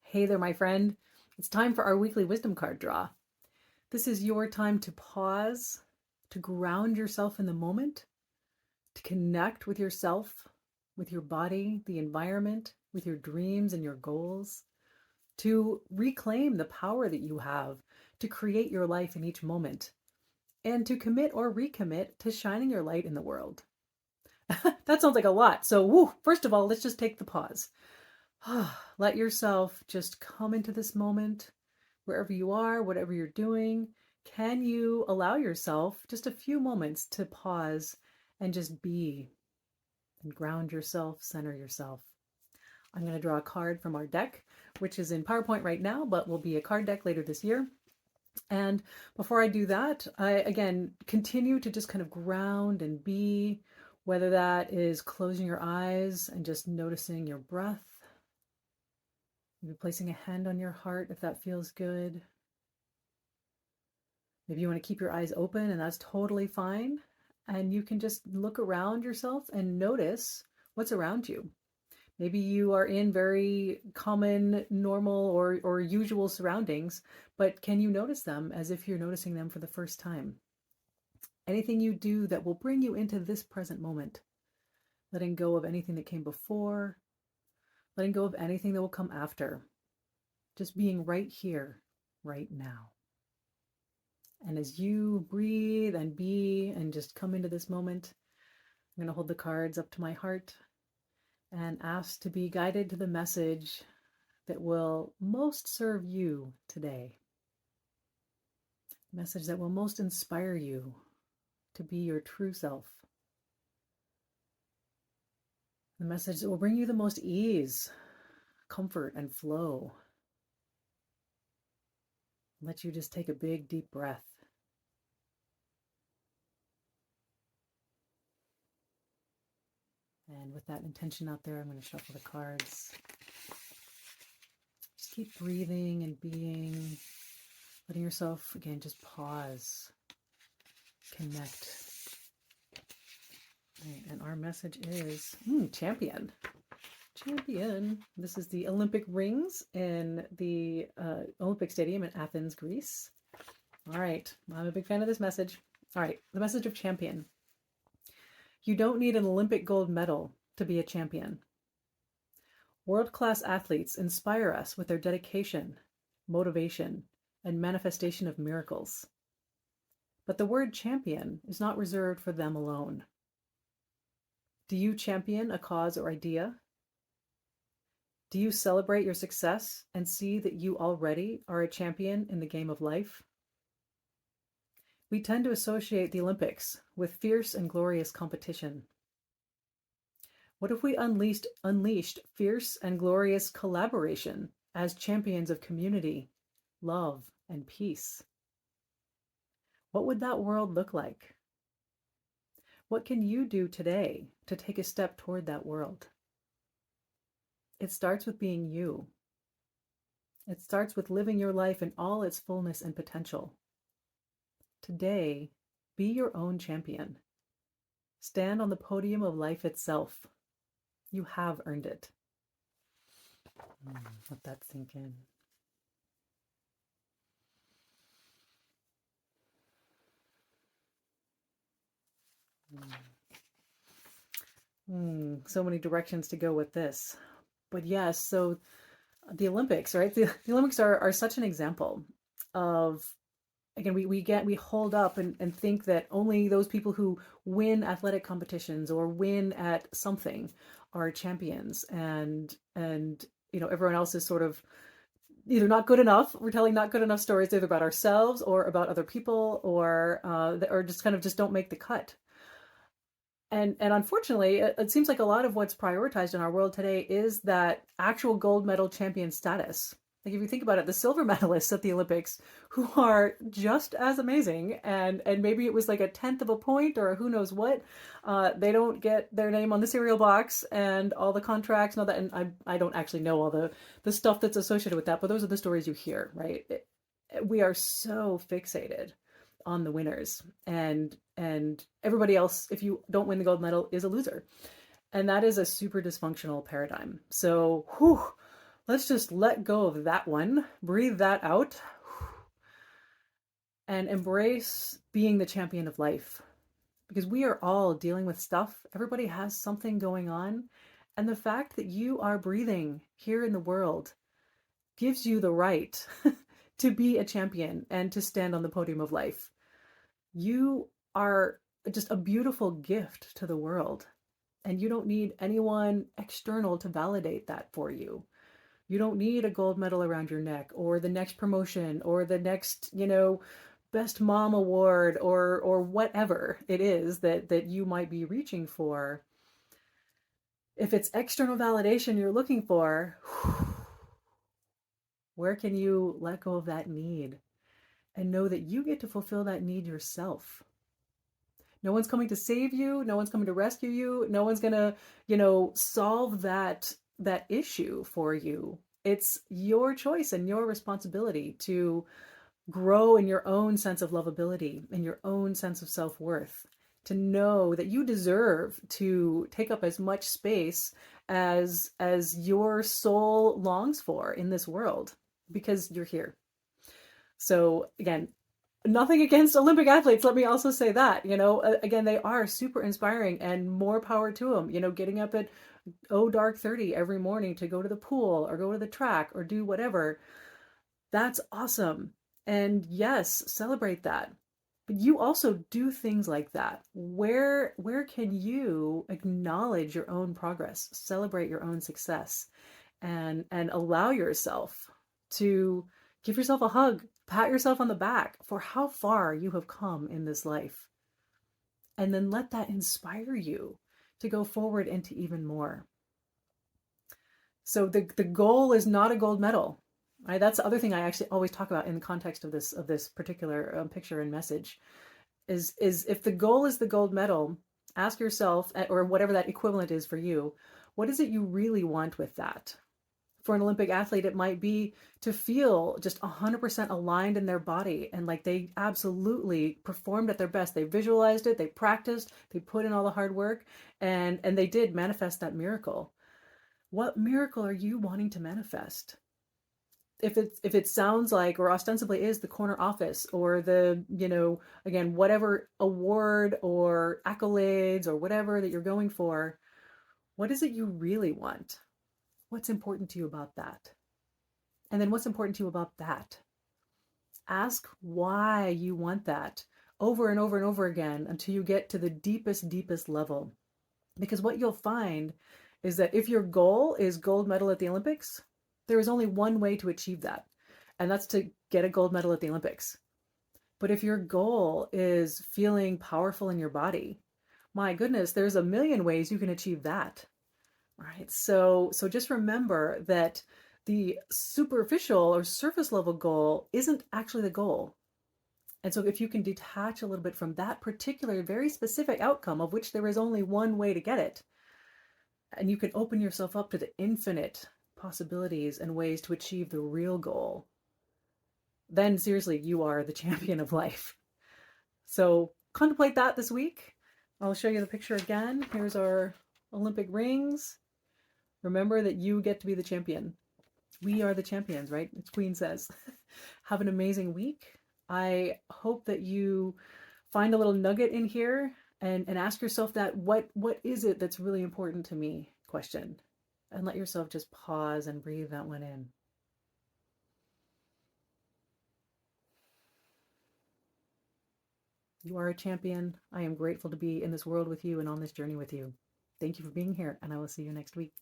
Hey there, my friend. It's time for our weekly wisdom card draw. This is your time to pause, to ground yourself in the moment, to connect with yourself, with your body, the environment, with your dreams and your goals, to reclaim the power that you have to create your life in each moment, and to commit or recommit to shining your light in the world. That sounds like a lot. So, first of all, let's just take the pause. Let yourself just come into this moment wherever you are, whatever you're doing. Can you allow yourself just a few moments to pause and just be and ground yourself, center yourself? I'm going to draw a card from our deck, which is in PowerPoint right now, but will be a card deck later this year. And before I do that, I again continue to just kind of ground and be, whether that is closing your eyes and just noticing your breath. Maybe placing a hand on your heart if that feels good. Maybe you want to keep your eyes open, and that's totally fine. And you can just look around yourself and notice what's around you. Maybe you are in very common, normal, or usual surroundings, but can you notice them as if you're noticing them for the first time? Anything you do that will bring you into this present moment, letting go of anything that came before, letting go of anything that will come after, just being right here, right now. And as you breathe and be and just come into this moment, I'm going to hold the cards up to my heart and ask to be guided to the message that will most serve you today. The message that will most inspire you to be your true self. The message that will bring you the most ease, comfort, and flow. Let you just take a big, deep breath. And with that intention out there, I'm going to shuffle the cards. Just keep breathing and being, letting yourself, again, just pause, connect. Right, and our message is champion. Champion. This is the Olympic rings in the Olympic Stadium in Athens, Greece. All right, I'm a big fan of this message. All right, the message of champion. You don't need an Olympic gold medal to be a champion. World-class athletes inspire us with their dedication, motivation, and manifestation of miracles. But the word champion is not reserved for them alone. Do you champion a cause or idea? Do you celebrate your success and see that you already are a champion in the game of life? We tend to associate the Olympics with fierce and glorious competition. What if we unleashed fierce and glorious collaboration as champions of community, love, and peace? What would that world look like? What can you do today to take a step toward that world? It starts with being you. It starts with living your life in all its fullness and potential. Today, be your own champion. Stand on the podium of life itself. You have earned it. Let that sink in. So many directions to go with this. But yes, so the Olympics, right? The Olympics are such an example of, again, we hold up and think that only those people who win athletic competitions or win at something are champions, and everyone else is sort of either not good enough. We're telling not good enough stories either about ourselves or about other people, or just kind of just don't make the cut. And unfortunately, it seems like a lot of what's prioritized in our world today is that actual gold medal champion status. Like if you think about it, the silver medalists at the Olympics, who are just as amazing, and maybe it was like a tenth of a point or who knows what, they don't get their name on the cereal box and all the contracts and all that. And I don't actually know all the stuff that's associated with that, but those are the stories you hear, right? We are so fixated on the winners, and everybody else, if you don't win the gold medal, is a loser. And that is a super dysfunctional paradigm. So let's just let go of that one, breathe that out, and embrace being the champion of life. Because we are all dealing with stuff. Everybody has something going on. And the fact that you are breathing here in the world gives you the right to be a champion and to stand on the podium of life. You are just a beautiful gift to the world. And you don't need anyone external to validate that for you. You don't need a gold medal around your neck or the next promotion or the next, best mom award or whatever it is that you might be reaching for. If it's external validation you're looking for, where can you let go of that need and know that you get to fulfill that need yourself? No one's coming to save you, no one's coming to rescue you, no one's going to, solve that issue for you. It's your choice and your responsibility to grow in your own sense of lovability, in your own sense of self-worth, to know that you deserve to take up as much space as your soul longs for in this world, because you're here. So again, nothing against Olympic athletes. Let me also say that, again, they are super inspiring and more power to them, getting up at dark 30 every morning to go to the pool or go to the track or do whatever. That's awesome. And yes, celebrate that. But you also do things like that. Where can you acknowledge your own progress, celebrate your own success, and allow yourself to give yourself a hug, pat yourself on the back for how far you have come in this life. And then let that inspire you to go forward into even more. So the goal is not a gold medal. Right? That's the other thing I actually always talk about in the context of this particular picture and message is if the goal is the gold medal, ask yourself, or whatever that equivalent is for you, what is it you really want with that? For an Olympic athlete, it might be to feel just 100% aligned in their body and like they absolutely performed at their best. They visualized it, they practiced, they put in all the hard work, and they did manifest that miracle. What miracle are you wanting to manifest? If it sounds like, or ostensibly is, the corner office or the, again, whatever award or accolades or whatever that you're going for, what is it you really want? What's important to you about that? And then what's important to you about that? Ask why you want that over and over and over again until you get to the deepest level. Because what you'll find is that if your goal is gold medal at the Olympics, there is only one way to achieve that, and that's to get a gold medal at the Olympics. But if your goal is feeling powerful in your body, my goodness, there's a million ways you can achieve that. Right? So just remember that the superficial or surface level goal isn't actually the goal. And so if you can detach a little bit from that particular, very specific outcome, of which there is only one way to get it, and you can open yourself up to the infinite possibilities and ways to achieve the real goal, then seriously, you are the champion of life. So contemplate that this week. I'll show you the picture again. Here's our Olympic rings. Remember that you get to be the champion. We are the champions, right? As Queen says. Have an amazing week. I hope that you find a little nugget in here and ask yourself that what is it that's really important to me question. And let yourself just pause and breathe that one in. You are a champion. I am grateful to be in this world with you and on this journey with you. Thank you for being here, and I will see you next week.